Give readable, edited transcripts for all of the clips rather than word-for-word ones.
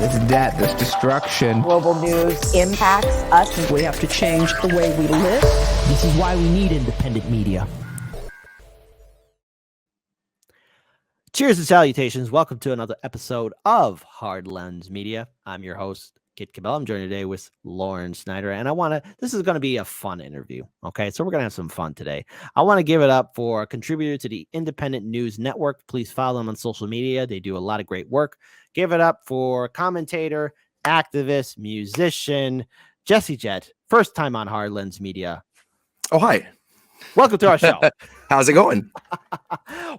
this debt, this destruction. Global news impacts us. We have to change the way we live. This is why we need independent media. Cheers and salutations. Welcome to another episode of Hard Lens Media. I'm your host, Kit Cabell. I'm joined today with Lauren Snyder, and this is going to be a fun interview. Okay, so we're going to have some fun today. I want to give it up for a contributor to the Independent News Network. Please follow them on social media. They do a lot of great work. Give it up for commentator, activist, musician, Jett. First time on Hard Lens Media. Oh, hi. Welcome to our show. How's it going?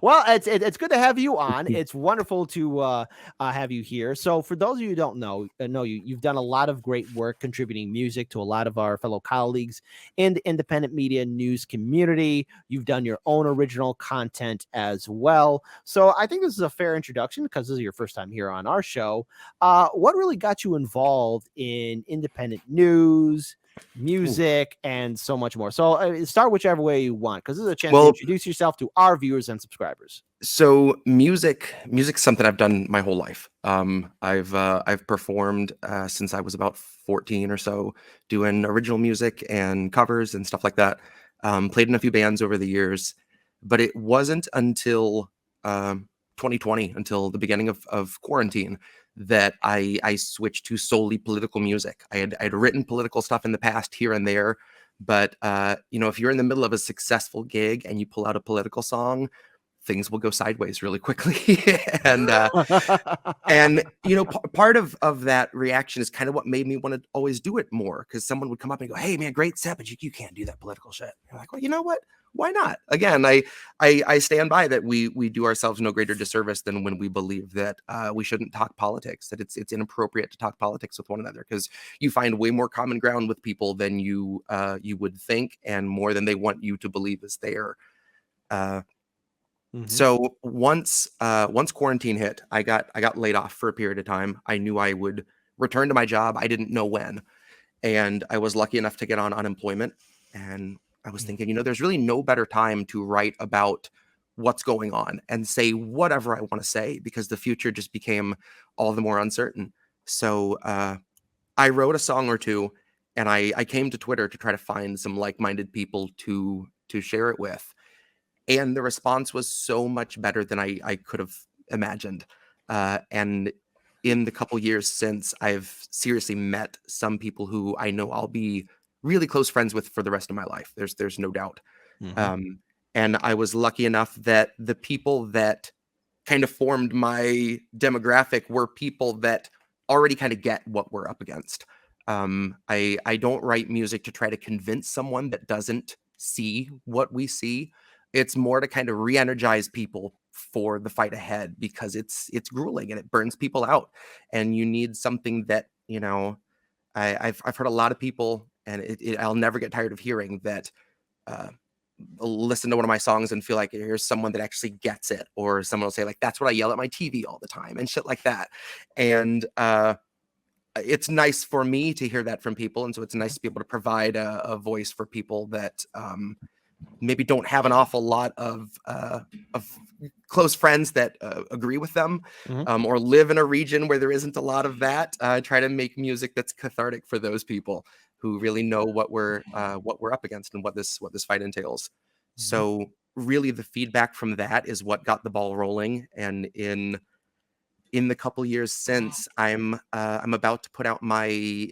Well, it's good to have you on. It's wonderful to have you here. So for those of you who don't know you've done a lot of great work contributing music to a lot of our fellow colleagues in the independent media news community. You've done your own original content as well. So I think this is a fair introduction because this is your first time here on our show. What really got you involved in independent news, music, and so much more? So start whichever way you want, because this is a chance to introduce yourself to our viewers and subscribers. So music's something I've done my whole life. I've performed since I was about 14 or so, doing original music and covers and stuff like that. Played in a few bands over the years, but it wasn't until 2020, until the beginning of quarantine, that I switched to solely political music. I'd written political stuff in the past here and there, but if you're in the middle of a successful gig and you pull out a political song, things will go sideways really quickly. and part of that reaction is kind of what made me want to always do it more, because someone would come up and go, "Hey man, great set, but you can't do that political shit." You're like, well, you know what? Why not? Again, I stand by that we do ourselves no greater disservice than when we believe that we shouldn't talk politics, that it's inappropriate to talk politics with one another, because you find way more common ground with people than you would think, and more than they want you to believe is there. So once quarantine hit, I got laid off for a period of time. I knew I would return to my job. I didn't know when, and I was lucky enough to get on unemployment. And I was thinking, there's really no better time to write about what's going on and say whatever I want to say, because the future just became all the more uncertain. So I wrote a song or two, and I came to Twitter to try to find some like-minded people to share it with. And the response was so much better than I could have imagined. And in the couple years since, I've seriously met some people who I know I'll be really close friends with for the rest of my life. There's no doubt. And I was lucky enough that the people that kind of formed my demographic were people that already kind of get what we're up against. I don't write music to try to convince someone that doesn't see what we see. It's more to kind of re-energize people for the fight ahead, because it's grueling and it burns people out. And you need something that, I've heard a lot of people, and I'll never get tired of hearing that, listen to one of my songs and feel like here's someone that actually gets it, or someone will say like, that's what I yell at my TV all the time and shit like that. And it's nice for me to hear that from people. And so it's nice to be able to provide a voice for people that maybe don't have an awful lot of close friends that agree with them, or live in a region where there isn't a lot of that. Try to make music that's cathartic for those people who really know what we're up against and what this fight entails. So really the feedback from that is what got the ball rolling. And in the couple years since, I'm about to put out my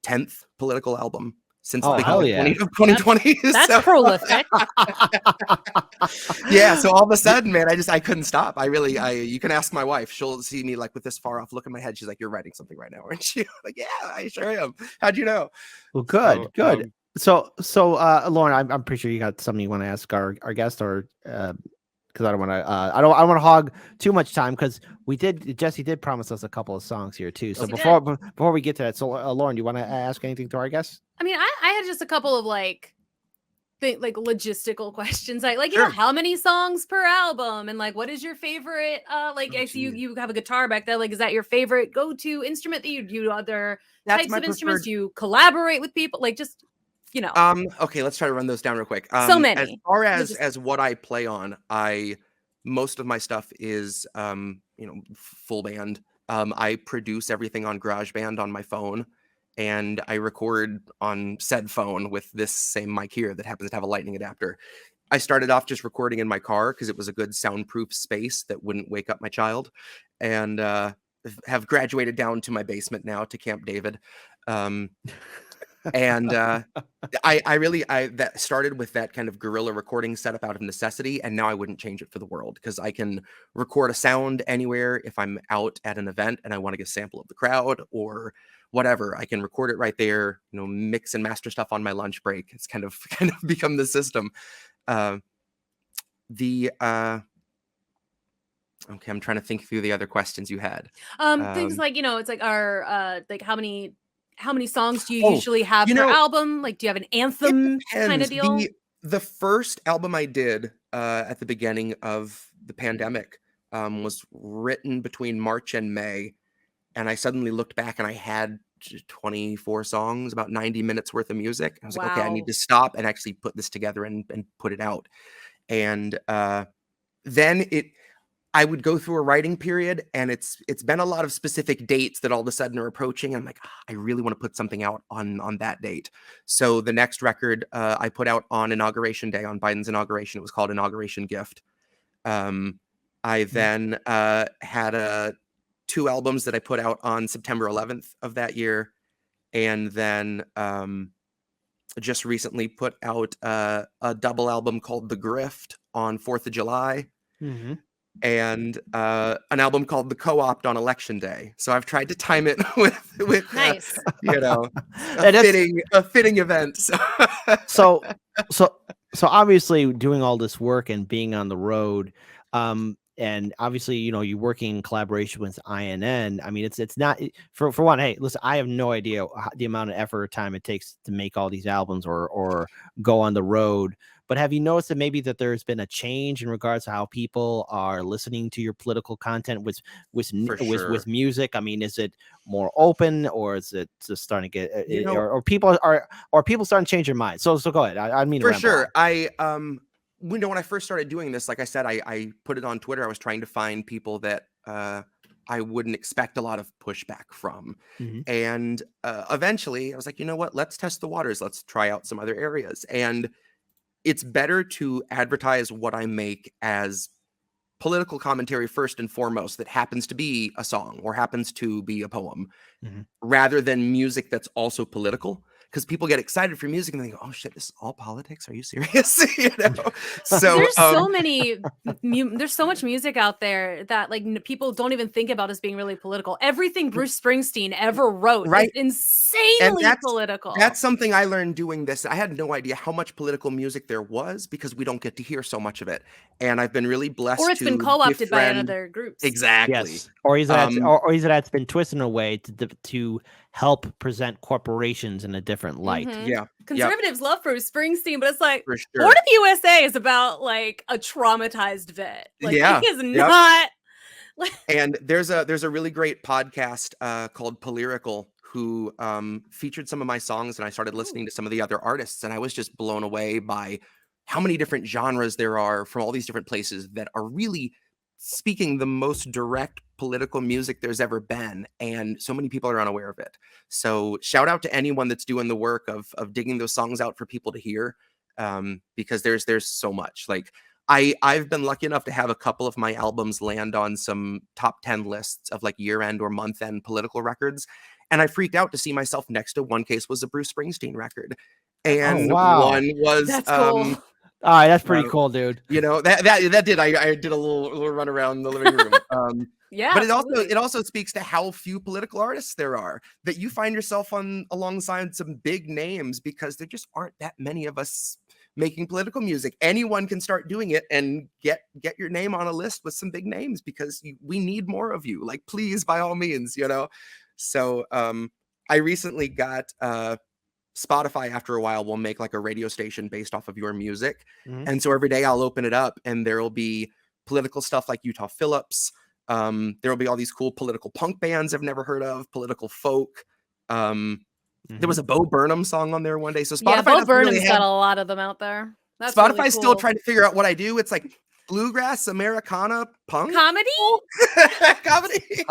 10th political album since the beginning of 2020. That's prolific. Yeah, so all of a sudden, man, I couldn't stop. You can ask my wife. She'll see me like with this far off look in my head. She's like, "You're writing something right now, aren't you?" Like, yeah, I sure am. How'd you know? Well, good. So Lauren, I'm pretty sure you got something you want to ask our guest, or because I don't want to I don't want to hog too much time, because Jesse did promise us a couple of songs here too. So before we get to that, so Lauren, do you want to ask anything to our guest? I mean, I had just a couple of logistical questions. Sure. How many songs per album, and like, what is your favorite? I see you have a guitar back there. Like, is that your favorite go-to instrument that you do? Other types of instruments? Do you collaborate with people? Like, just Okay, let's try to run those down real quick. So many. As far as what I play on, most of my stuff is full band. I produce everything on GarageBand on my phone, and I record on said phone with this same mic here that happens to have a lightning adapter. I started off just recording in my car because it was a good soundproof space that wouldn't wake up my child, and have graduated down to my basement now to Camp David. And I that started with that kind of guerrilla recording setup out of necessity, and now I wouldn't change it for the world, because I can record a sound anywhere. If I'm out at an event and I want to get a sample of the crowd or whatever, I can record it right there, mix and master stuff on my lunch break. It's kind of become the system. Okay, I'm trying to think through the other questions you had. Things like, it's like our like how many songs do you usually have per album? Like, do you have an anthem kind of deal? The first album I did at the beginning of the pandemic was written between March and May, and I suddenly looked back and I had 24 songs, about 90 minutes worth of music. I was like, okay, I need to stop and actually put this together and put it out. And then I would go through a writing period, and it's been a lot of specific dates that all of a sudden are approaching. I'm like, I really want to put something out on that date. So the next record I put out on Inauguration Day, on Biden's inauguration. It was called Inauguration Gift. I then had 2 albums that I put out on September 11th of that year. And then just recently put out a double album called The Grift on 4th of July. Mm-hmm. And an album called The Co-opt on Election Day. So I've tried to time it with nice. A fitting event. So obviously doing all this work and being on the road, and obviously, you're working in collaboration with INN. I mean, it's not for one. Hey, listen, I have no idea the amount of effort or time it takes to make all these albums or go on the road. But have you noticed that maybe that there's been a change in regards to how people are listening to your political content with music? I mean, is it more open, or is it just starting to get or people starting to change their minds? So go ahead. I mean, for sure. When I first started doing this, like I said, I put it on Twitter. I was trying to find people that I wouldn't expect a lot of pushback from. Mm-hmm. And eventually I was like, you know what? Let's test the waters. Let's try out some other areas. And it's better to advertise what I make as political commentary first and foremost, that happens to be a song or happens to be a poem, mm-hmm. rather than music that's also political. Because people get excited for music and they go, "Oh shit, this is all politics? Are you serious?" So there's so many, there's so much music out there that people don't even think about as being really political. Everything Bruce Springsteen ever wrote is insanely political. That's something I learned doing this. I had no idea how much political music there was, because we don't get to hear so much of it. And I've been really blessed. Or it's been co-opted by other groups. Exactly. Yes. Or either that's been twisted in a way to help present corporations in a different light. Mm-hmm. Yeah. Conservatives love Bruce Springsteen, but it's like, for sure. Born in the USA is about a traumatized vet. He is not. And there's a really great podcast called Polyrical, who featured some of my songs, and I started listening to some of the other artists, and I was just blown away by how many different genres there are from all these different places that are really speaking the most direct political music there's ever been, and so many people are unaware of it. So shout out to anyone that's doing the work of digging those songs out for people to hear, because there's so much. I've been lucky enough to have a couple of my albums land on some top 10 lists of year-end or month-end political records, and I freaked out to see myself next to one case was a Bruce Springsteen record, and one was that's cool. All right, that's pretty cool, dude. That did. I did a little run around the living room. Yeah, but it also speaks to how few political artists there are, that you find yourself alongside some big names, because there just aren't that many of us making political music. Anyone can start doing it and get your name on a list with some big names, because we need more of you. Please, by all means, So I recently got Spotify, after a while, will make a radio station based off of your music. Mm-hmm. And so every day I'll open it up and there will be political stuff like Utah Phillips. There will be all these cool political punk bands I've never heard of, political folk. There was a Bo Burnham song on there one day. So Spotify, Bo Burnham's got a lot of them out there. That's Spotify's really cool. Still trying to figure out what I do. It's bluegrass, Americana, punk, comedy. Comedy.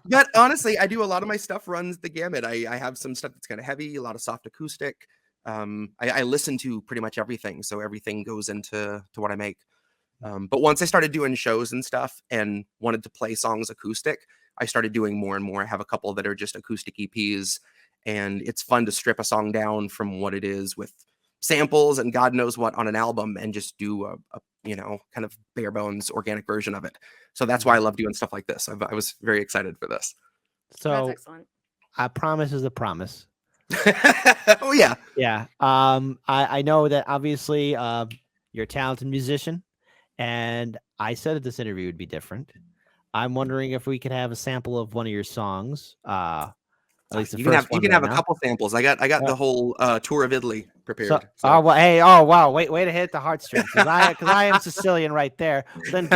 But honestly, I do a lot of my stuff runs the gamut. I have some stuff that's kind of heavy, a lot of soft acoustic. I listen to pretty much everything, so everything goes into what I make. But once I started doing shows and stuff and wanted to play songs acoustic, I started doing more and more. I have a couple that are just acoustic EPs, and it's fun to strip a song down from what it is with samples and God knows what on an album and just do a kind of bare bones organic version of it. So that's why I love doing stuff like this. I was very excited for this. So That's excellent. a promise is a promise. Oh yeah. Yeah. I know that obviously you're a talented musician, and I said that this interview would be different. I'm wondering if we could have a sample of one of your songs. At least the You first can one have right a now. couple samples. I got the whole tour of Italy prepared. So, So. oh well, hey, oh wow, way to hit the heartstrings, because I am Sicilian right there. Then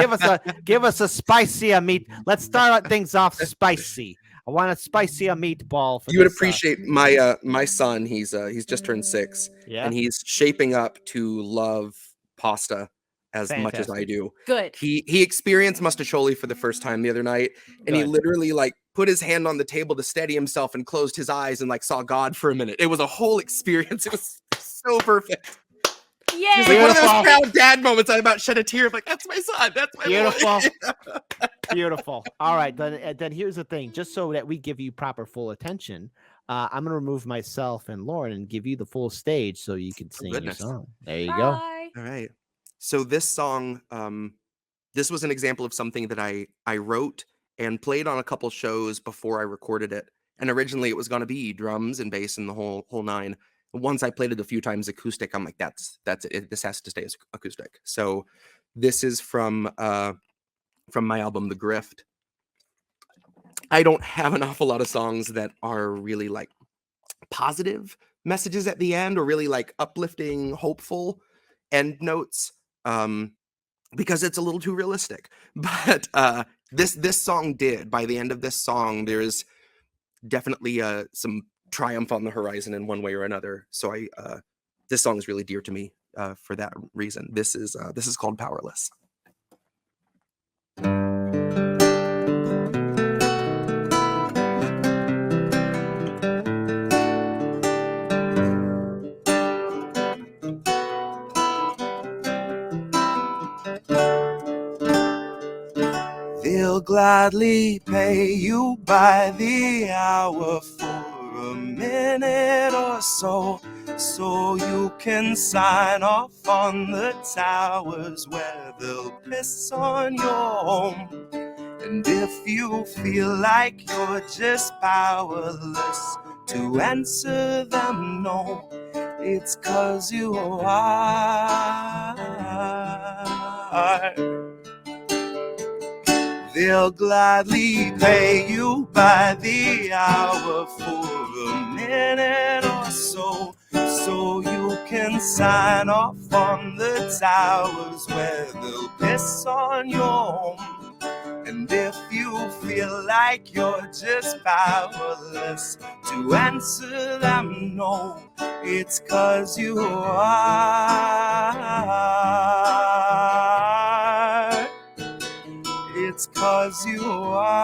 give us a spicier meat. Let's start things off spicy. I want a spicier meatball. For You would this, appreciate my son. He's just turned 6, yeah. and he's shaping up to love pasta as much as I Fantastic. do. Good. He experienced mustacholi for the first time the other night, and he Good. literally like put his hand on the table to steady himself and closed his eyes and like saw God for a minute. It was a whole experience. It was so perfect. Yay! It was like one of those Beautiful. proud dad moments. I about shed a tear. I'm like, that's my son. That's my Beautiful. boy. Beautiful. All right, then here's the thing. Just so that we give you proper full attention, I'm gonna remove myself and Lauren and give you the full stage so you can sing your goodness. song. There you go. Bye. All right. So this song, this was an example of something that I wrote and played on a couple shows before I recorded it. And originally it was going to be drums and bass and the whole nine. Once I played it a few times acoustic, I'm like, that's it. This has to stay as acoustic. So this is from my album, The Grift. I don't have an awful lot of songs that are really like positive messages at the end or really like uplifting, hopeful end notes, because it's a little too realistic. But this song did. By the end of this song, there's definitely some triumph on the horizon in one way or another. So this song is really dear to me for that reason. This is called Powerless. They'll gladly pay you by the hour for a minute or so you can sign off on the towers where they'll piss on your home. And if you feel like you're just powerless to answer them no, it's 'cause you are. They'll gladly pay you by the hour for a minute or so you can sign off on the towers where they'll piss on your home. And if you feel like you're just powerless to answer them no, it's 'cause you are. It's 'cause you are.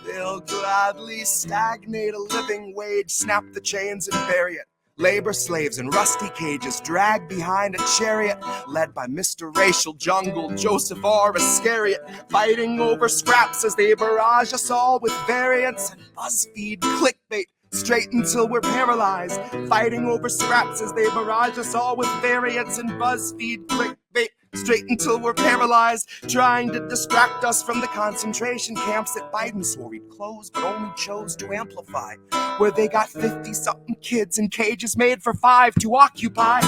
They'll gladly stagnate a living wage, snap the chains and bury it. Labor slaves in rusty cages dragged behind a chariot, led by Mr. Racial Jungle, Joseph R. Iscariot, fighting over scraps as they barrage us all with variants and BuzzFeed clickbait. Straight until we're paralyzed, fighting over scraps as they barrage us all with variants and BuzzFeed clickbait. Straight until we're paralyzed, trying to distract us from the concentration camps that Biden swore he'd close, but only chose to amplify, where they got 50-something kids in cages made for 5 to occupy.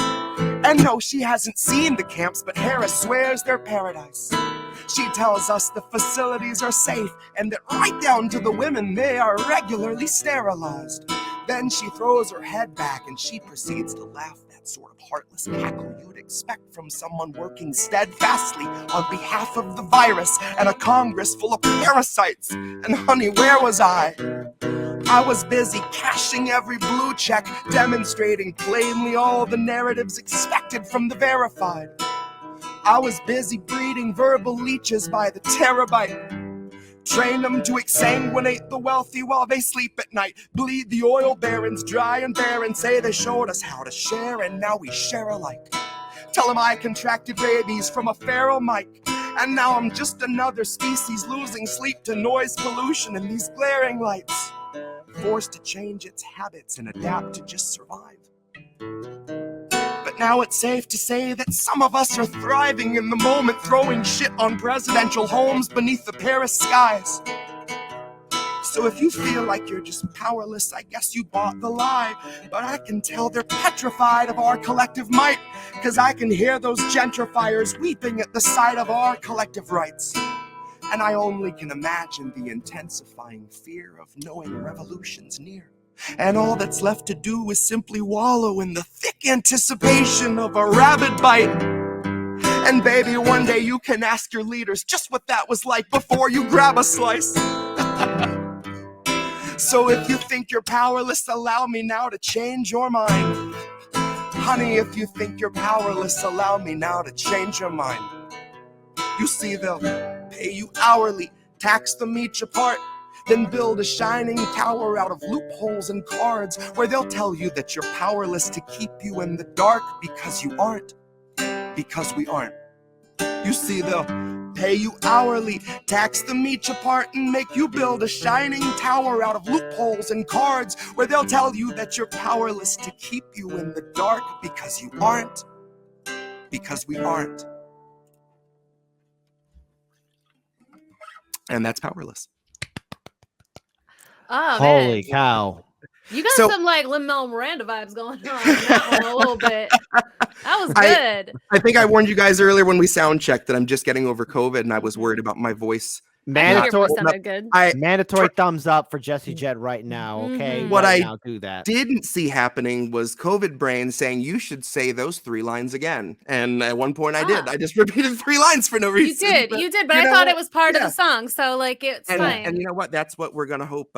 And no, she hasn't seen the camps, but Harris swears they're paradise. She tells us the facilities are safe and that right down to the women, they are regularly sterilized. Then she throws her head back and she proceeds to laugh, that sort of heartless cackle you'd expect from someone working steadfastly on behalf of the virus and a Congress full of parasites. And honey, where was I? I was busy cashing every blue check, demonstrating plainly all the narratives expected from the verified. I was busy breeding verbal leeches by the terabyte. Train them to exsanguinate the wealthy while they sleep at night. Bleed the oil barons dry and barren. Say they showed us how to share and now we share alike. Tell them I contracted rabies from a feral mic. And now I'm just another species losing sleep to noise pollution and these glaring lights. Forced to change its habits and adapt to just survive. But now it's safe to say that some of us are thriving in the moment, throwing shit on presidential homes beneath the Paris skies. So if you feel like you're just powerless, I guess you bought the lie. But I can tell they're petrified of our collective might, 'cause I can hear those gentrifiers weeping at the sight of our collective rights. And I only can imagine the intensifying fear of knowing revolution's near. And all that's left to do is simply wallow in the thick anticipation of a rabid bite. And baby, one day you can ask your leaders just what that was like before you grab a slice. So if you think you're powerless, allow me now to change your mind. Honey, if you think you're powerless, allow me now to change your mind. You see, they'll pay you hourly, tax them each apart, then build a shining tower out of loopholes and cards where they'll tell you that you're powerless to keep you in the dark because you aren't. Because we aren't. You see, they'll pay you hourly, tax them each apart, and make you build a shining tower out of loopholes and cards where they'll tell you that you're powerless to keep you in the dark because you aren't. Because we aren't. And that's powerless. Oh, Holy man. cow. You got some like Lin-Manuel Miranda vibes going on in that one a little bit. That was good. I think I warned you guys earlier when we sound checked that I'm just getting over COVID and I was worried about my voice. Mandatory, good. mandatory thumbs up for Jesse Jett right now. Okay, what right I now, do that. Didn't see happening was COVID brain saying you should say those 3 lines again. And at one point I did. I just repeated 3 lines for no reason. You did, but I thought it was part of the song, so like it's fine. And you know what? That's what we're gonna hope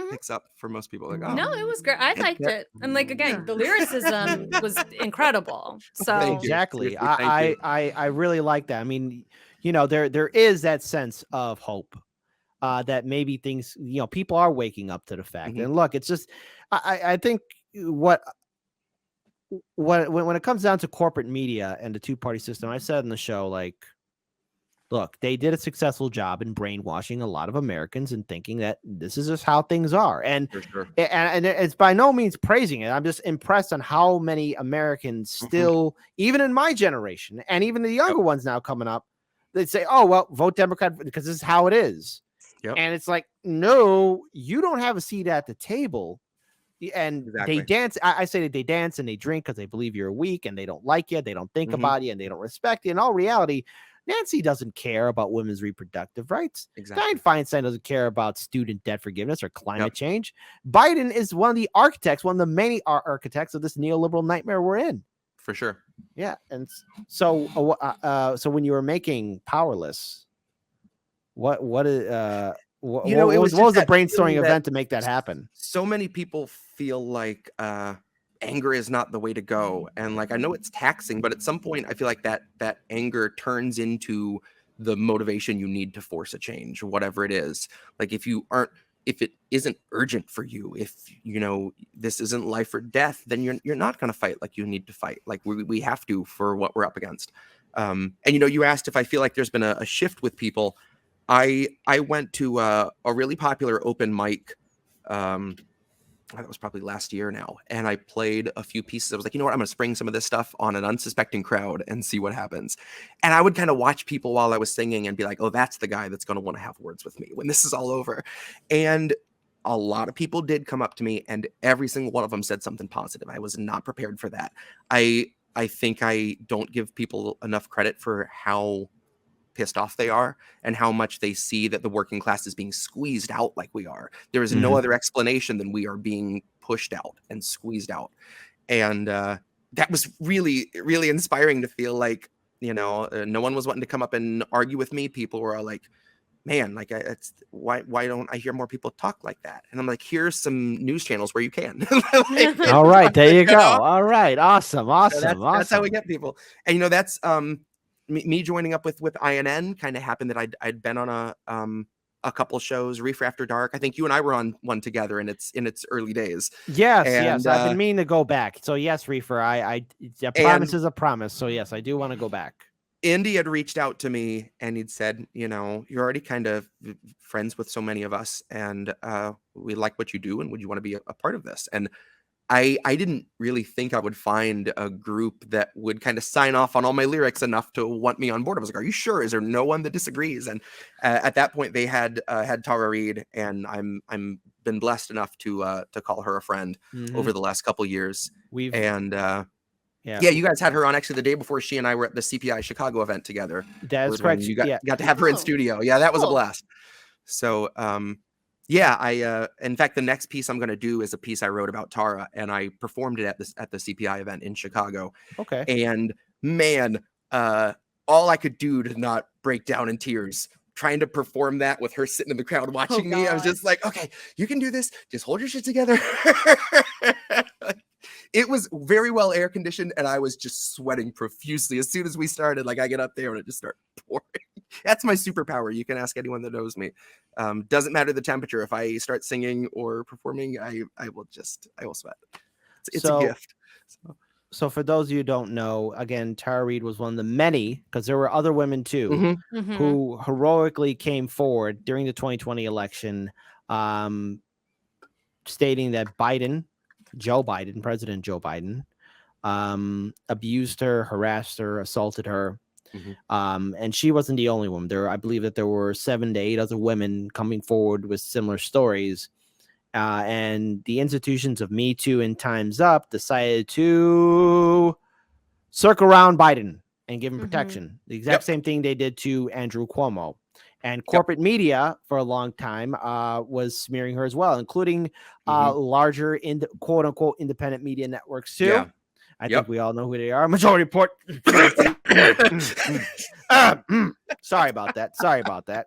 picks up for most people. Like, oh, no, it was great. I liked it, and like again, the lyricism was incredible. So exactly, Thank you. I really like that. I mean, you know, there is that sense of hope that maybe things, you know, people are waking up to the fact. And look, it's just, I think when it comes down to corporate media and the 2-party system, I said in the show, like, look, they did a successful job in brainwashing a lot of Americans and thinking that this is just how things are. And, and it's by no means praising it. I'm just impressed on how many Americans still, even in my generation, and even the younger ones now coming up, they'd say, oh, well, vote Democrat because this is how it is. And it's like, no, you don't have a seat at the table. And they dance. I say that they dance and they drink because they believe you're weak and they don't like you. They don't think about you and they don't respect you. In all reality, Nancy doesn't care about women's reproductive rights. Dianne Feinstein doesn't care about student debt forgiveness or climate change. Biden is one of the architects, one of the many architects of this neoliberal nightmare we're in. For sure. Yeah. And so so when you were making Powerless, what was the brainstorming event to make that happen? So many people feel like anger is not the way to go. And like, I know it's taxing, but at some point I feel like that anger turns into the motivation you need to force a change, whatever it is. Like if it isn't urgent for you, if you know this isn't life or death, then you're not going to fight like you need to fight. Like we have to for what we're up against. And you know, you asked if I feel like there's been a shift with people. I went to a really popular open mic. That was probably last year now, and I played a few pieces. I was like, you know what, I'm gonna spring some of this stuff on an unsuspecting crowd and see what happens. And I would kind of watch people while I was singing and be like, oh, that's the guy that's gonna want to have words with me when this is all over. And a lot of people did come up to me, and every single one of them said something positive. I was not prepared for that. I think I don't give people enough credit for how pissed off they are and how much they see that the working class is being squeezed out like we are. There is no other explanation than we are being pushed out and squeezed out. And that was really, really inspiring to feel like, you know, no one was wanting to come up and argue with me. People were all like, man, like why don't I hear more people talk like that? And I'm like, here's some news channels where you can. All right, there you go. All right, awesome. So that's how we get people. And you know, that's me joining up with INN kind of happened that I'd been on a couple shows, Reefer After Dark. I think you and I were on one together in its early days. Yes. I've been meaning to go back. So yes, Reefer, a promise is a promise. So yes, I do want to go back. Indy had reached out to me and he'd said, you know, you're already kind of friends with so many of us, and we like what you do, and would you want to be a part of this? And I didn't really think I would find a group that would kind of sign off on all my lyrics enough to want me on board. I was like, are you sure? Is there no one that disagrees? And at that point they had Tara Reid, and I'm been blessed enough to call her a friend over the last couple years. Yeah, you guys had her on actually the day before she and I were at the CPI Chicago event together. That's correct. You got to have her in studio. Yeah, that was a blast. So, in fact, the next piece I'm going to do is a piece I wrote about Tara, and I performed it at the CPI event in Chicago. Okay. And man, all I could do to not break down in tears trying to perform that with her sitting in the crowd watching me. I was just like, okay, you can do this. Just hold your shit together. It was very well air conditioned, and I was just sweating profusely as soon as we started. Like, I get up there and it just start pouring. That's my superpower. You can ask anyone that knows me. Doesn't matter the temperature. If I start singing or performing, I will sweat. It's a gift. So for those of you who don't know, again, Tara Reid was one of the many, because there were other women too, who heroically came forward during the 2020 election, stating that President Joe Biden, abused her, harassed her, assaulted her. And she wasn't the only one. I believe that there were 7 to 8 other women coming forward with similar stories. And the institutions of Me Too and Time's Up decided to circle around Biden and give him protection. The exact same thing they did to Andrew Cuomo. And corporate media for a long time was smearing her as well, including larger quote unquote independent media networks too. Yeah. I think we all know who they are. Majority Report. Sorry about that.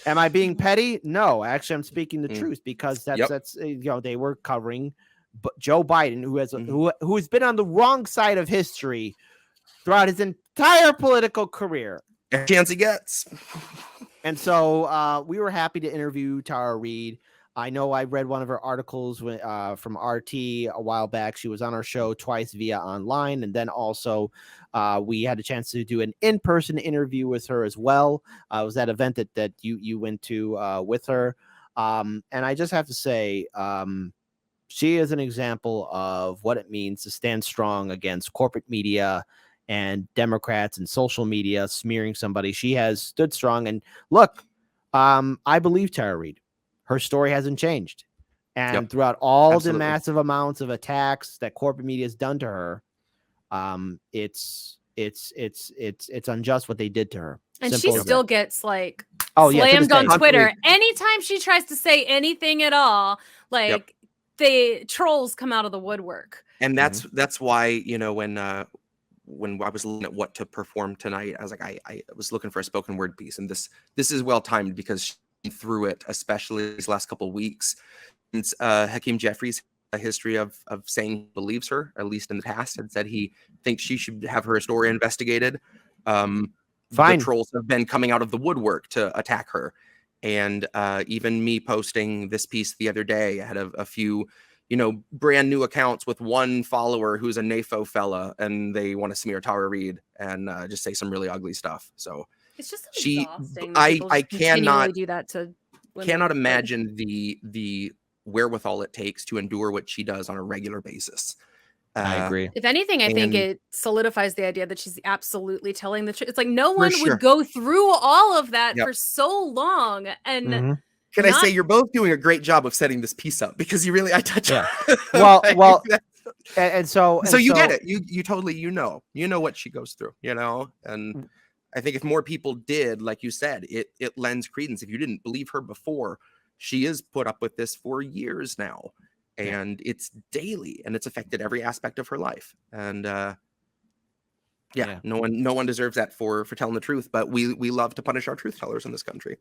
Am I being petty? No, actually, I'm speaking the truth, because that's they were covering Joe Biden, who has been on the wrong side of history throughout his entire political career. Every chance he gets. And so we were happy to interview Tara Reid. I know I read one of her articles from RT a while back. She was on our show twice via online. And then also we had a chance to do an in-person interview with her as well. It was that event that you went to with her. And I just have to say, she is an example of what it means to stand strong against corporate media and Democrats and social media smearing somebody. She has stood strong. And look, I believe Tara Reid. Her story hasn't changed. And throughout all the massive amounts of attacks that corporate media has done to her, it's unjust what they did to her. And she still gets slammed on Twitter. Anytime she tries to say anything at all, the trolls come out of the woodwork. And that's why, when I was looking at what to perform tonight, I was like, I was looking for a spoken word piece, and this is well timed, because through it, especially these last couple of weeks, since Hakeem Jeffries, a history of saying he believes her, at least in the past, had said he thinks she should have her story investigated. The trolls have been coming out of the woodwork to attack her, and even me posting this piece the other day, I had a few brand new accounts with one follower who's a NAFO fella, and they want to smear Tara Reid and just say some really ugly stuff. So it's just exhausting. I cannot do that to women. Cannot imagine the wherewithal it takes to endure what she does on a regular basis. I agree. If anything, I think it solidifies the idea that she's absolutely telling the truth. It's like no one would go through all of that for so long. And can I say you're both doing a great job of setting this piece up, because I touch on. Well, and so you get it. You totally know what she goes through, and I think if more people did, like you said, it lends credence. If you didn't believe her before, she is put up with this for years now, and it's daily, and it's affected every aspect of her life. And no one deserves that for telling the truth, but we love to punish our truth tellers in this country.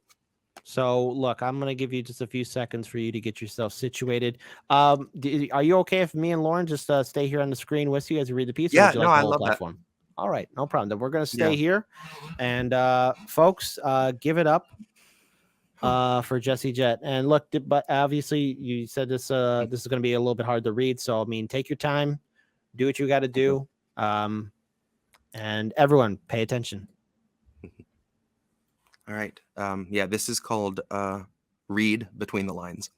So look, I'm going to give you just a few seconds for you to get yourself situated. Are you okay if me and Lauren just stay here on the screen with you as you read the piece? Yeah, no, I love that. All right, no problem. Then we're gonna stay Yeah. here, and folks, give it up for Jesse Jett. And look, but obviously you said this this is gonna be a little bit hard to read, so I mean, take your time, do what you got to do, and everyone pay attention. All right. Yeah, this is called Read Between the Lines.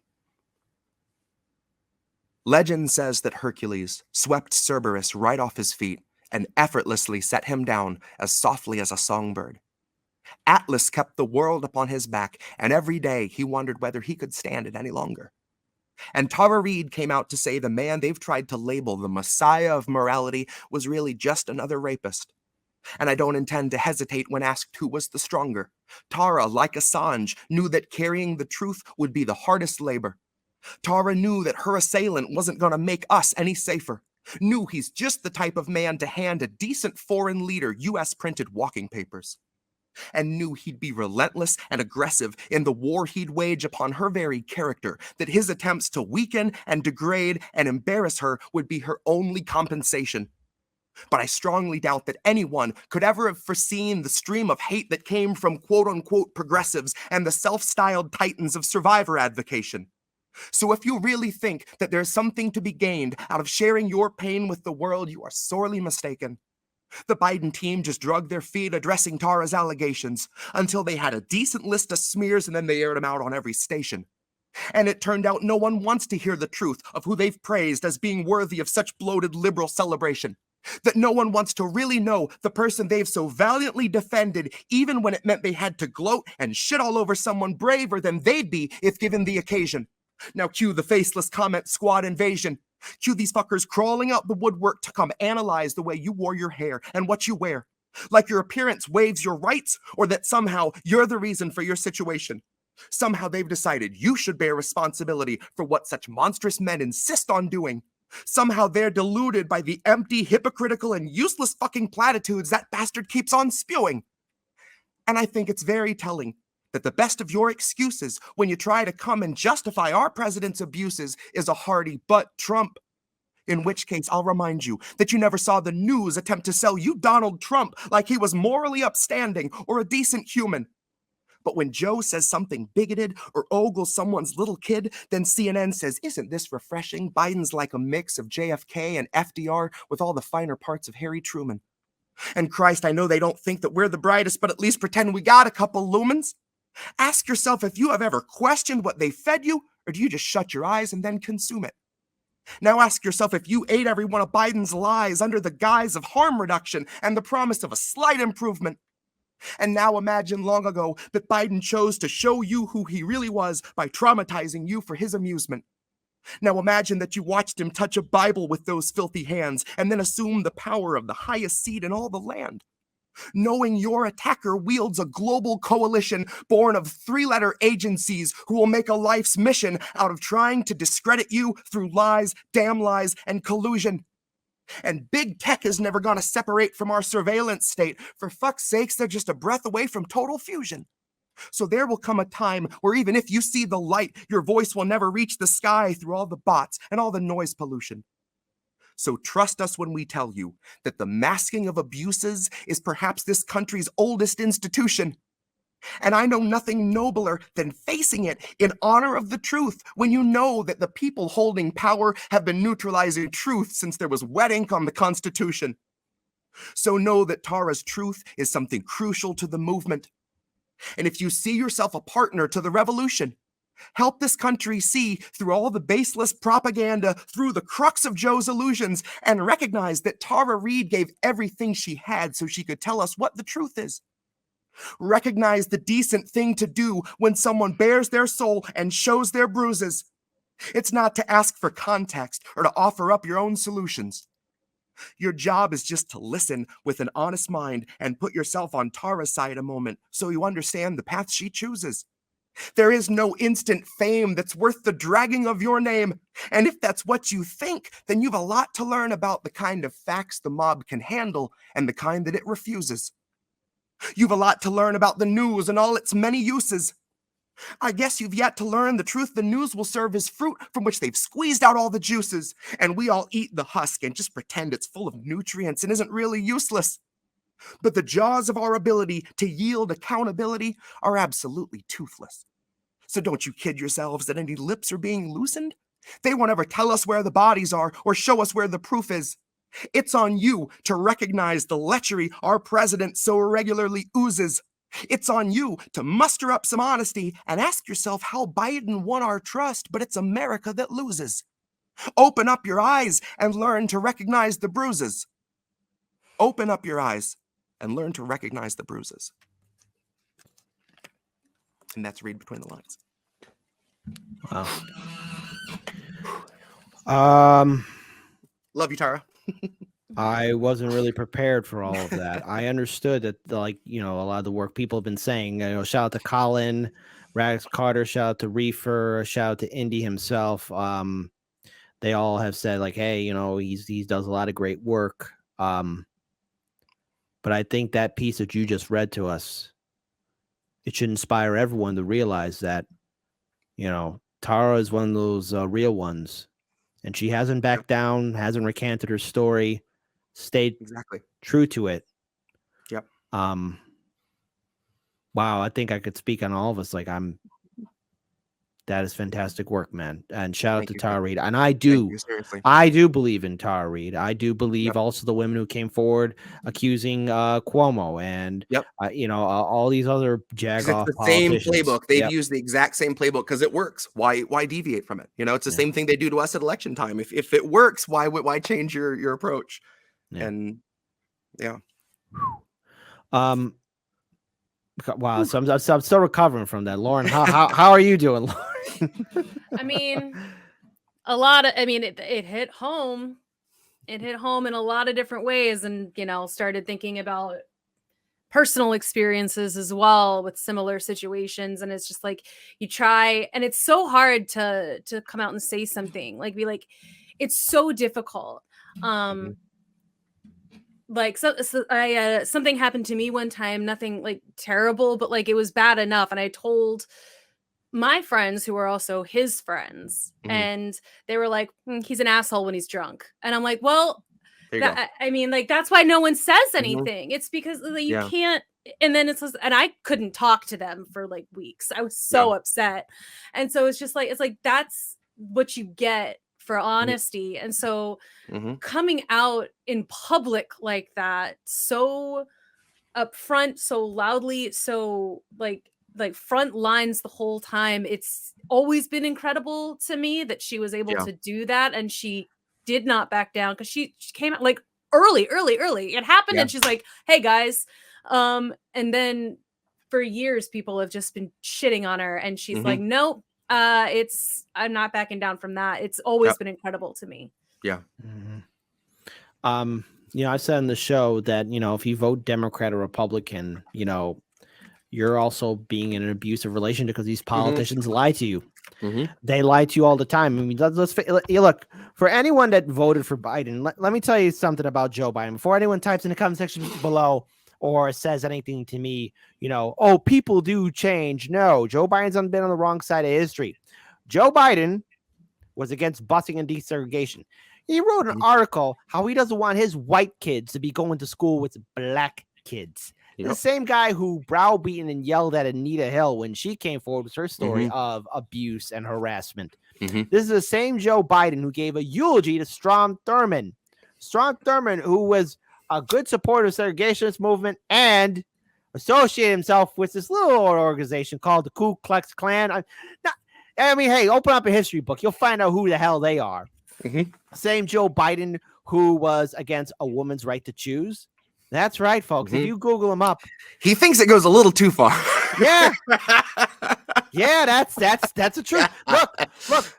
Legend says that Hercules swept Cerberus right off his feet and effortlessly set him down as softly as a songbird. Atlas kept the world upon his back, and every day he wondered whether he could stand it any longer. And Tara Reid came out to say the man they've tried to label the messiah of morality was really just another rapist. And I don't intend to hesitate when asked who was the stronger. Tara, like Assange, knew that carrying the truth would be the hardest labor. Tara knew that her assailant wasn't going to make us any safer. Knew he's just the type of man to hand a decent foreign leader US-printed walking papers. And knew he'd be relentless and aggressive in the war he'd wage upon her very character, that his attempts to weaken and degrade and embarrass her would be her only compensation. But I strongly doubt that anyone could ever have foreseen the stream of hate that came from quote-unquote progressives and the self-styled titans of survivor advocation. So if you really think that there's something to be gained out of sharing your pain with the world, you are sorely mistaken. The Biden team just dragged their feet addressing Tara's allegations until they had a decent list of smears, and then they aired them out on every station. And it turned out no one wants to hear the truth of who they've praised as being worthy of such bloated liberal celebration. That no one wants to really know the person they've so valiantly defended, even when it meant they had to gloat and shit all over someone braver than they'd be if given the occasion. Now cue the faceless comment squad invasion. Cue these fuckers crawling out the woodwork to come analyze the way you wore your hair and what you wear. Like your appearance waives your rights, or that somehow you're the reason for your situation. Somehow they've decided you should bear responsibility for what such monstrous men insist on doing. Somehow they're deluded by the empty, hypocritical, and useless fucking platitudes that bastard keeps on spewing. And I think it's very telling that the best of your excuses when you try to come and justify our president's abuses is a hearty "but Trump." In which case, I'll remind you that you never saw the news attempt to sell you Donald Trump like he was morally upstanding or a decent human. But when Joe says something bigoted or ogles someone's little kid, then CNN says, "Isn't this refreshing? Biden's like a mix of JFK and FDR with all the finer parts of Harry Truman." And Christ, I know they don't think that we're the brightest, but at least pretend we got a couple lumens. Ask yourself if you have ever questioned what they fed you, or do you just shut your eyes and then consume it? Now ask yourself if you ate every one of Biden's lies under the guise of harm reduction and the promise of a slight improvement. And now imagine long ago that Biden chose to show you who he really was by traumatizing you for his amusement. Now imagine that you watched him touch a Bible with those filthy hands and then assume the power of the highest seat in all the land. Knowing your attacker wields a global coalition born of three-letter agencies who will make a life's mission out of trying to discredit you through lies, damn lies, and collusion. And big tech is never going to separate from our surveillance state. For fuck's sakes, they're just a breath away from total fusion. So there will come a time where even if you see the light, your voice will never reach the sky through all the bots and all the noise pollution. So trust us when we tell you that the masking of abuses is perhaps this country's oldest institution. And I know nothing nobler than facing it in honor of the truth when you know that the people holding power have been neutralizing truth since there was wet ink on the Constitution. So know that Tara's truth is something crucial to the movement. And if you see yourself a partner to the revolution, help this country see through all the baseless propaganda, through the crux of Joe's illusions, and recognize that Tara Reid gave everything she had so she could tell us what the truth is. Recognize the decent thing to do when someone bears their soul and shows their bruises. It's not to ask for context or to offer up your own solutions. Your job is just to listen with an honest mind and put yourself on Tara's side a moment so you understand the path she chooses. There is no instant fame that's worth the dragging of your name. And if that's what you think, then you've a lot to learn about the kind of facts the mob can handle and the kind that it refuses. You've a lot to learn about the news and all its many uses. I guess you've yet to learn the truth the news will serve as fruit from which they've squeezed out all the juices, and we all eat the husk and just pretend it's full of nutrients and isn't really useless. But the jaws of our ability to yield accountability are absolutely toothless. So don't you kid yourselves that any lips are being loosened. They won't ever tell us where the bodies are or show us where the proof is. It's on you to recognize the lechery our president so regularly oozes. It's on you to muster up some honesty and ask yourself how Biden won our trust, but it's America that loses. Open up your eyes and learn to recognize the bruises. Open up your eyes and learn to recognize the bruises. And that's read between the lines. Wow. Love you, Tara. I wasn't really prepared for all of that. I understood that, like, a lot of the work people have been saying, shout out to Colin, Rags Carter, shout out to Reefer, shout out to Indy himself. They all have said, like, hey, he does a lot of great work. But I think that piece that you just read to us, it should inspire everyone to realize that, Tara is one of those real ones, and she hasn't backed down, hasn't recanted her story, stayed true to it. Yep. Wow, I think I could speak on all of us. Like, that is fantastic work, man. And shout out to Tara Reid. And I do believe in Tara Reid. I do believe also the women who came forward accusing Cuomo and all these other jagoff the politicians. Same playbook. They've used the exact same playbook because it works. Why deviate from it? It's the same thing they do to us at election time. If it works, why change your approach? Yeah. And wow, so I'm still recovering from that. Lauren, how are you doing, Lauren? I mean, it hit home. It hit home in a lot of different ways, and started thinking about personal experiences as well with similar situations. And it's just like you try, and it's so hard to come out and say something, like be like, it's so difficult. Like something happened to me one time, nothing like terrible, but like it was bad enough, and I told my friends who were also his friends, and they were like, he's an asshole when he's drunk. And I'm like, well, that's why no one says anything. It's because you can't. And then and I couldn't talk to them for like weeks. I was so upset. And so it's like that's what you get for honesty. And so coming out in public like that, so upfront, so loudly, so like front lines the whole time, it's always been incredible to me that she was able to do that. And she did not back down, because she came out like early. It happened and she's like, hey guys. And then for years people have just been shitting on her, and she's like, nope, I'm not backing down from that. It's always been incredible to me. I said in the show that if you vote Democrat or Republican, you're also being in an abusive relationship because these politicians lie to you. They lie to you all the time. I mean, let's look, for anyone that voted for Biden, let me tell you something about Joe Biden before anyone types in the comment section below or says anything to me, oh, people do change. No, Joe Biden's been on the wrong side of history. Joe Biden was against busing and desegregation. He wrote an article how he doesn't want his white kids to be going to school with black kids. The same guy who browbeaten and yelled at Anita Hill when she came forward with her story of abuse and harassment. This is the same Joe Biden who gave a eulogy to Strom Thurmond. Strom Thurmond, who was a good supporter of the segregationist movement and associated himself with this little organization called the Ku Klux Klan. Hey, open up a history book. You'll find out who the hell they are. Same Joe Biden who was against a woman's right to choose. That's right, folks. If you Google him up, he thinks it goes a little too far. Yeah, that's the truth. Look,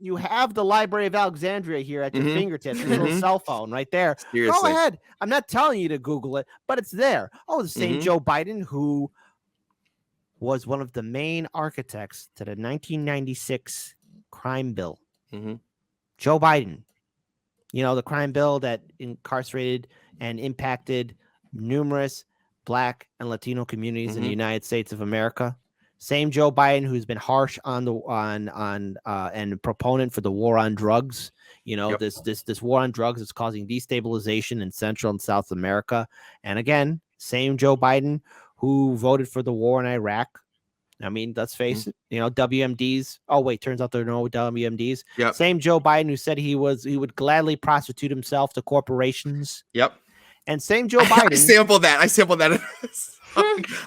you have the Library of Alexandria here at your fingertips, your little cell phone right there. Seriously. Go ahead. I'm not telling you to Google it, but it's there. Oh, the same Joe Biden who was one of the main architects to the 1996 crime bill. Joe Biden, the crime bill that incarcerated and impacted numerous Black and Latino communities in the United States of America. Same Joe Biden who's been harsh on and proponent for the war on drugs. You know, Yep. this war on drugs is causing destabilization in Central and South America. And again, same Joe Biden who voted for the war in Iraq. I mean, let's face it, you know, WMDs. Oh, wait, turns out there are no WMDs. Yep. Same Joe Biden who said he would gladly prostitute himself to corporations. Yep. And same Joe Biden. I sampled that.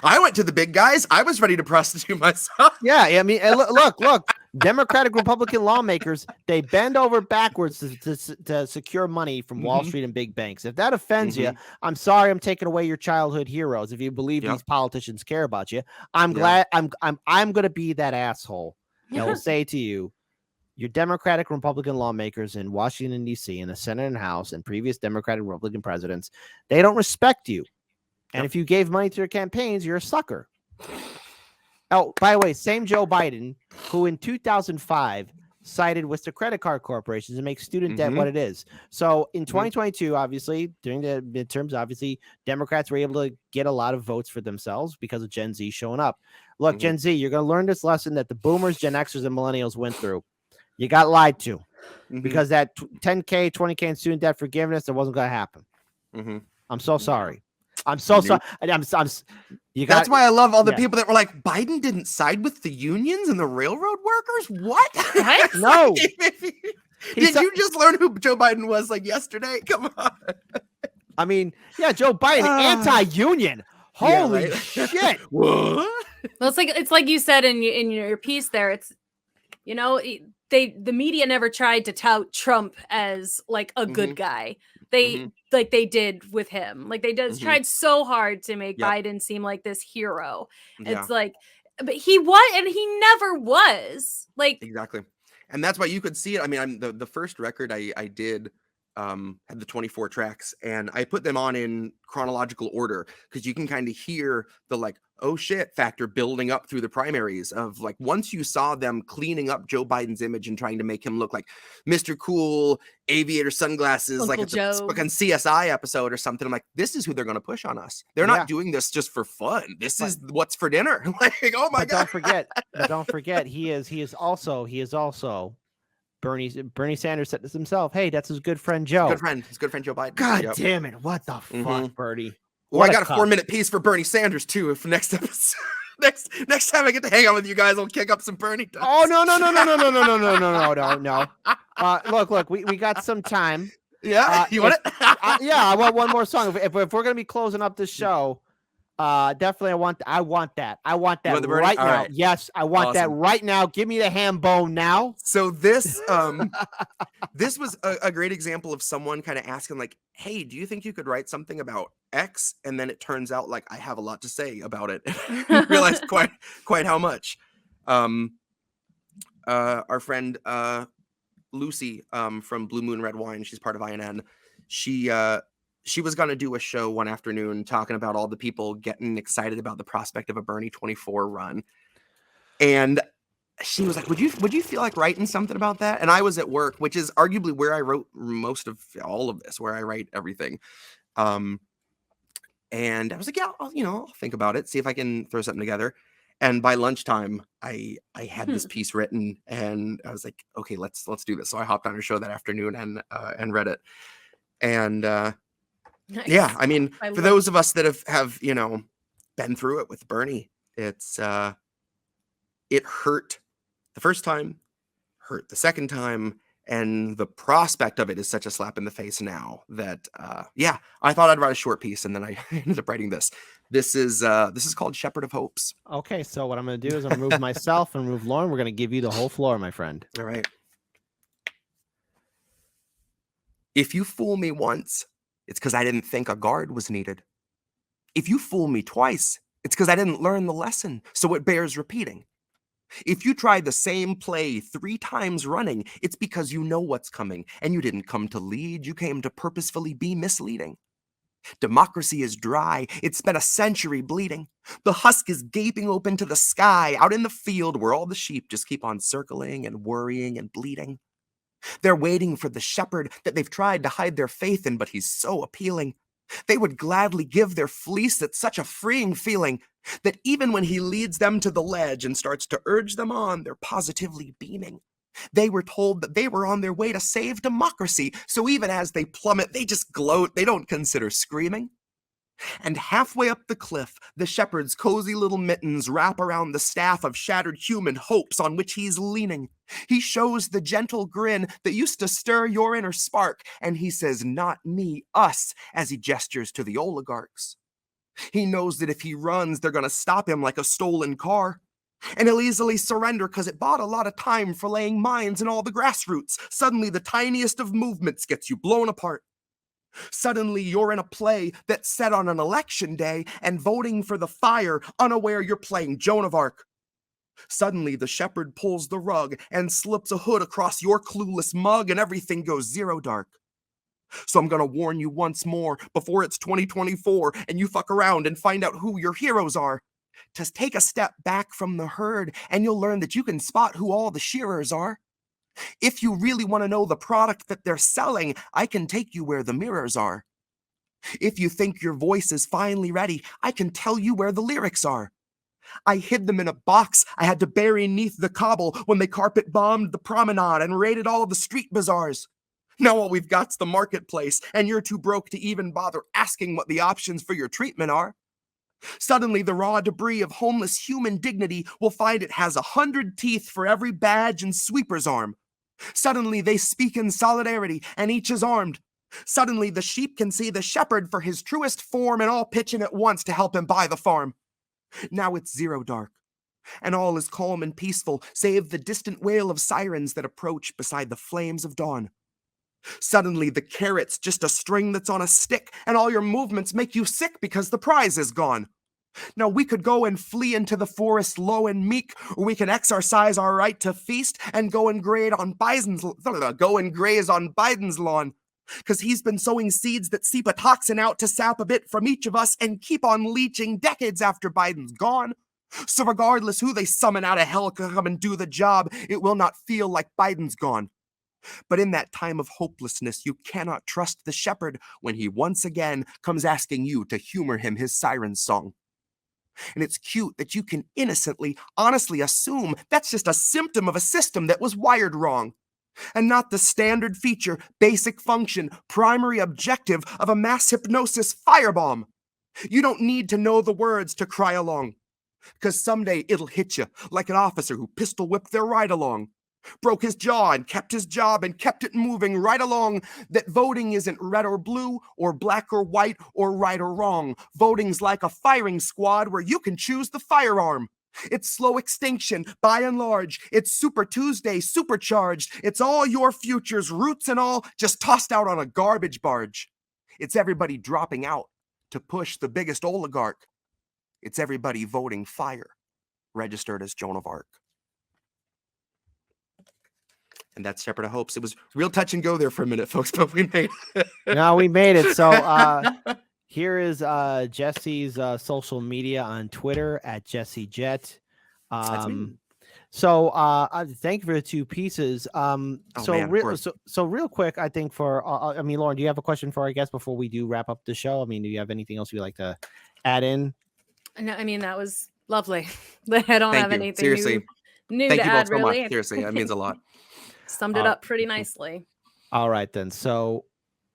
I went to the big guys. I was ready to prostitute myself. Yeah, I mean, look, Democratic Republican lawmakers, they bend over backwards to secure money from Wall Street and big banks. If that offends you, I'm sorry, I'm taking away your childhood heroes. If you believe these politicians care about you, I'm glad I'm going to be that asshole that will say to you, your Democratic Republican lawmakers in Washington, D.C., in the Senate and House, and previous Democratic Republican presidents, they don't respect you. And if you gave money to their campaigns, you're a sucker. Oh, by the way, same Joe Biden, who in 2005 sided with the credit card corporations and make student debt what it is. So in 2022, obviously, during the midterms, obviously, Democrats were able to get a lot of votes for themselves because of Gen Z showing up. Look, Gen Z, you're going to learn this lesson that the boomers, Gen Xers, and millennials went through. You got lied to because that 10K, 20K in student debt forgiveness, it wasn't going to happen. I'm so sorry. I'm so sorry. That's why I love all the people that were like, Biden didn't side with the unions and the railroad workers. What? No. Did you just learn who Joe Biden was like yesterday? Come on. I mean, yeah, Joe Biden, anti-union. Holy shit. What? Well, it's like you said in your piece there. It's, you know, the media never tried to tout Trump as like a good guy. They like they did with him. Like they tried so hard to make Biden seem like this hero. It's like, but he was, and he never was. Like exactly. And that's why you could see it. I mean, the first record I did had the 24 tracks, and I put them on in chronological order because you can kind of hear the like, oh shit factor building up through the primaries of like, once you saw them cleaning up Joe Biden's image and trying to make him look like Mr. Cool, aviator sunglasses, Uncle like it's Joe. a fucking CSI episode or something. I'm like, this is who they're going to push on us. They're not doing this just for fun. This is what's for dinner. Like, oh my God. Don't forget, he is also Bernie Sanders said this himself. Hey, that's his good friend Joe. His good friend Joe Biden. God damn it! What the fuck, Bernie? Well, I got a 4-minute piece for Bernie Sanders too. If next episode, next time I get to hang out with you guys, I'll kick up some Bernie dust. Oh no! Look, we got some time. Yeah, you want it? I want one more song. If we're gonna be closing up this show, definitely I want that right now. Right. Yes, I want that right now. Give me the ham bone now. So this this was a great example of someone kind of asking like, hey, do you think you could write something about X? And then it turns out like I have a lot to say about it. Realized quite how much. Our friend Lucy from Blue Moon Red Wine, she's part of INN. She was going to do a show one afternoon talking about all the people getting excited about the prospect of a Bernie 24 run. And she was like, would you feel like writing something about that? And I was at work, which is arguably where I wrote most of all of this, where I write everything. And I was like, yeah, I'll think about it, see if I can throw something together. And by lunchtime, I had this piece written, and I was like, okay, let's do this. So I hopped on her show that afternoon and read it. And nice. Yeah, I mean, for those of us that have been through it with Bernie, it hurt the first time, hurt the second time, and the prospect of it is such a slap in the face now that I thought I'd write a short piece, and then I ended up writing this. This is called Shepherd of Hopes. Okay, so what I'm going to do is I'm going to remove myself and remove Lauren. We're going to give you the whole floor, my friend. All right. If you fool me once, it's because I didn't think a guard was needed. If you fool me twice, it's because I didn't learn the lesson, so it bears repeating. If you try the same play 3 times running, it's because you know what's coming, and you didn't come to lead, you came to purposefully be misleading. Democracy is dry, it's been a century bleeding. The husk is gaping open to the sky, out in the field where all the sheep just keep on circling and worrying and bleeding. They're waiting for the shepherd that they've tried to hide their faith in, but he's so appealing. They would gladly give their fleece. It's such a freeing feeling that even when he leads them to the ledge and starts to urge them on, they're positively beaming. They were told that they were on their way to save democracy, so even as they plummet, they just gloat. They don't consider screaming. And halfway up the cliff, the shepherd's cozy little mittens wrap around the staff of shattered human hopes on which he's leaning. He shows the gentle grin that used to stir your inner spark, and he says, "Not me, us," as he gestures to the oligarchs. He knows that if he runs, they're going to stop him like a stolen car. And he'll easily surrender because it bought a lot of time for laying mines in all the grassroots. Suddenly, the tiniest of movements gets you blown apart. Suddenly, you're in a play that's set on an election day and voting for the fire, unaware you're playing Joan of Arc. Suddenly, the shepherd pulls the rug and slips a hood across your clueless mug, and everything goes zero dark. So I'm going to warn you once more before it's 2024 and you fuck around and find out who your heroes are. To take a step back from the herd, and you'll learn that you can spot who all the shearers are. If you really want to know the product that they're selling, I can take you where the mirrors are. If you think your voice is finally ready, I can tell you where the lyrics are. I hid them in a box I had to bury neath the cobble when they carpet bombed the promenade and raided all the street bazaars. Now all we've got's the marketplace, and you're too broke to even bother asking what the options for your treatment are. Suddenly, the raw debris of homeless human dignity will find it has 100 teeth for every badge and sweeper's arm. Suddenly, they speak in solidarity, and each is armed. Suddenly, the sheep can see the shepherd for his truest form and all pitch in at once to help him buy the farm. Now it's zero dark, and all is calm and peaceful, save the distant wail of sirens that approach beside the flames of dawn. Suddenly, the carrot's just a string that's on a stick, and all your movements make you sick because the prize is gone. Now we could go and flee into the forest low and meek, or we can exercise our right to feast and go and graze on Biden's lawn, because he's been sowing seeds that seep a toxin out to sap a bit from each of us and keep on leaching decades after Biden's gone. So regardless who they summon out of hell to come and do the job, it will not feel like Biden's gone. But in that time of hopelessness, you cannot trust the shepherd when he once again comes asking you to humor him his siren song. And it's cute that you can innocently, honestly assume that's just a symptom of a system that was wired wrong, and not the standard feature, basic function, primary objective of a mass hypnosis firebomb. You don't need to know the words to cry along, because someday it'll hit you like an officer who pistol whipped their ride along. Broke his jaw and kept his job and kept it moving right along, that voting isn't red or blue or black or white or right or wrong. Voting's like a firing squad where you can choose the firearm. It's slow extinction, by and large. It's Super Tuesday, supercharged. It's all your futures, roots and all, just tossed out on a garbage barge. It's everybody dropping out to push the biggest oligarch. It's everybody voting fire, registered as Joan of Arc. And that's Shepherd of Hopes. It was real touch and go there for a minute, folks, but we made it. No, we made it. So here is Jesse's social media on Twitter at Jesse Jett. That's me. So thank you for the two pieces. So real quick, I think I mean, Lauren, do you have a question for our guest before we do wrap up the show? I mean, do you have anything else you'd like to add in? No, I mean, that was lovely. I don't have anything Seriously. new Thank to you both add, so really. much. Seriously, that means a lot. Summed it up pretty nicely. All right, then. So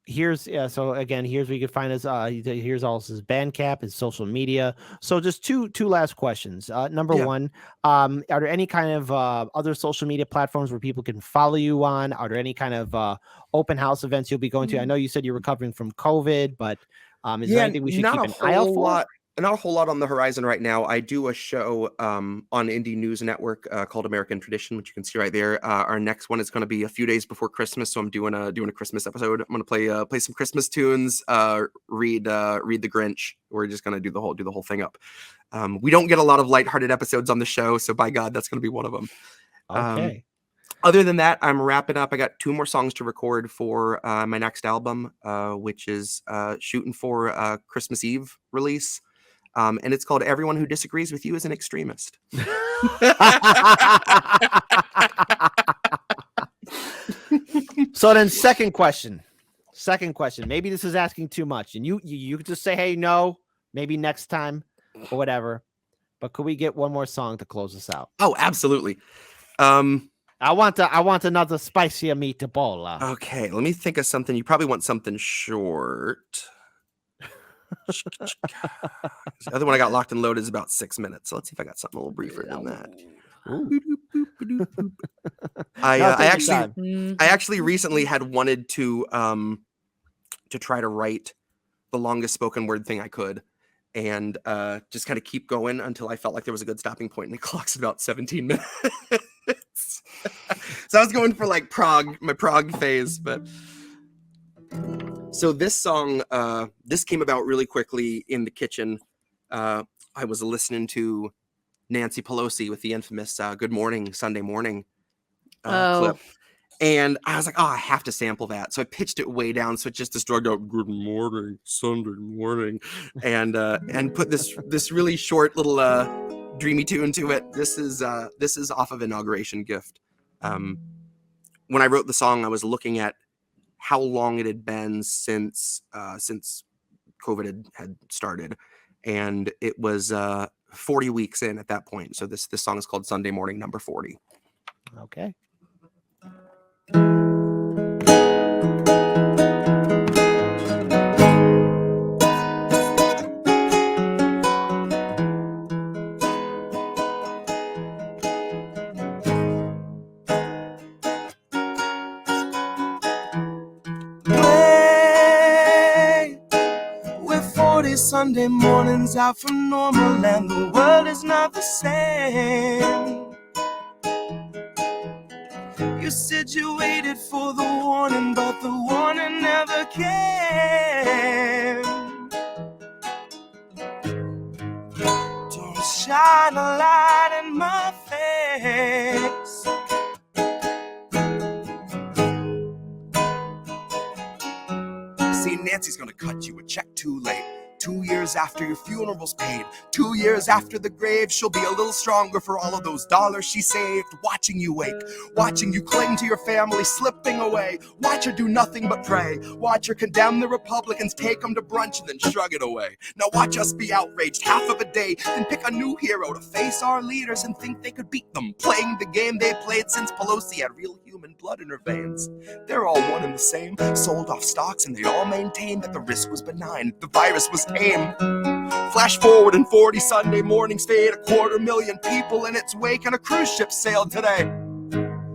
here's where you can find us. Here's also his Bandcamp, his social media. So just two last questions. Number one, are there any kind of other social media platforms where people can follow you on? Are there any kind of open house events you'll be going to? I know you said you're recovering from COVID, but is there anything we should keep an eye out for? Not a whole lot on the horizon right now. I do a show on Indie News Network called American Tradition, which you can see right there. Our next one is going to be a few days before Christmas, so I'm doing a Christmas episode. I'm going to play some Christmas tunes, read The Grinch. We're just going to do the whole thing up. We don't get a lot of lighthearted episodes on the show, so by God, that's going to be one of them. Okay. Other than that, I'm wrapping up. I got 2 more songs to record for my next album, which is shooting for Christmas Eve release. And it's called Everyone Who Disagrees with You is an Extremist. So then second question. second question. Maybe this is asking too much, and you could just say, "Hey, no, maybe next time," or whatever. But could we get one more song to close us out? Oh, absolutely. I want another spicier meatball. Okay, let me think of something. You probably want something short. The other one I got locked and loaded is about 6 minutes. So let's see if I got something a little briefer than that. I actually recently had wanted to try to write the longest spoken word thing I could, and just kind of keep going until I felt like there was a good stopping point, and it clocks about 17 minutes. So I was going for like my prog phase, but so this song, this came about really quickly in the kitchen. I was listening to Nancy Pelosi with the infamous Good Morning Sunday Morning clip. And I was like, oh, I have to sample that. So I pitched it way down. So it just destroyed out Good Morning Sunday Morning, and put this really short little dreamy tune to it. This is off of Inauguration Gift. When I wrote the song, I was looking at how long it had been since COVID had started, and it was 40 weeks in at that point. So this song is called Sunday Morning Number 40. Okay. We're 40 Sunday mornings out from normal, and the world is not the same. You said you waited for the warning, but the warning never came. Don't shine a light in my face. See, Nancy's gonna cut you a check too late. 2 years after your funeral's paid, 2 years after the grave, she'll be a little stronger for all of those dollars she saved. Watching you wake, watching you cling to your family, slipping away. Watch her do nothing but pray. Watch her condemn the Republicans, take them to brunch and then shrug it away. Now watch us be outraged half of a day, then pick a new hero to face our leaders and think they could beat them, playing the game they played since Pelosi had real human blood in her veins. They're all one and the same, sold off stocks, and they all maintained that the risk was benign, the virus was tame. Flash forward and 40 Sunday mornings fade, 250,000 people in its wake, and a cruise ship sailed today.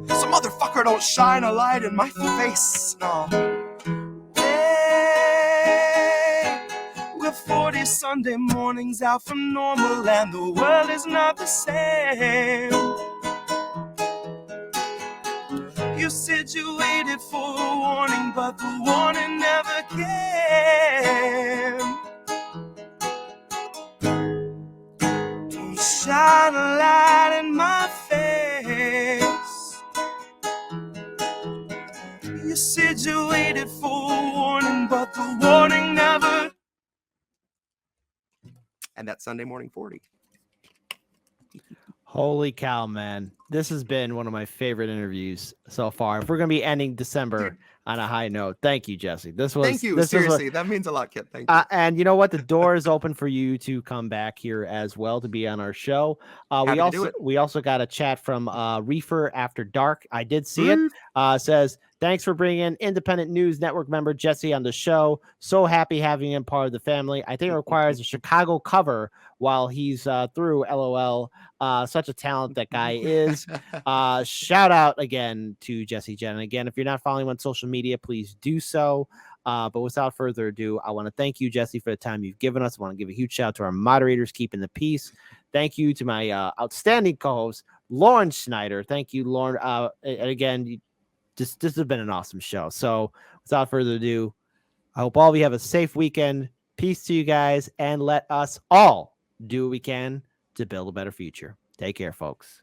So motherfucker, don't shine a light in my face, no. Hey, we're 40 Sunday mornings out from normal, and the world is not the same. You said you waited for a warning, but the warning never came. Don't shine a light in my face. You said you waited for a warning, but the warning never. And that's Sunday Morning 40. Holy cow, man. This has been one of my favorite interviews so far. If we're going to be ending December on a high note, thank you, Jesse. Thank you. Seriously, that means a lot, Kit. Thank you. And you know what? The door is open for you to come back here as well to be on our show. We also got a chat from Reefer After Dark. I did see it. Says, thanks for bringing Independent News Network member Jesse on the show. So happy having him part of the family. I think it requires a Chicago cover while he's through. LOL. Such a talent that guy is. Shout out again to Jesse Jett. And again, if you're not following him on social media, please do so. But without further ado, I want to thank you, Jesse, for the time you've given us. I want to give a huge shout out to our moderators keeping the peace. Thank you to my outstanding co-host, Lauren Schneider. Thank you, Lauren. Again, this has been an awesome show. So without further ado, I hope all of you have a safe weekend. Peace to you guys, and let us all do what we can to build a better future. Take care, folks.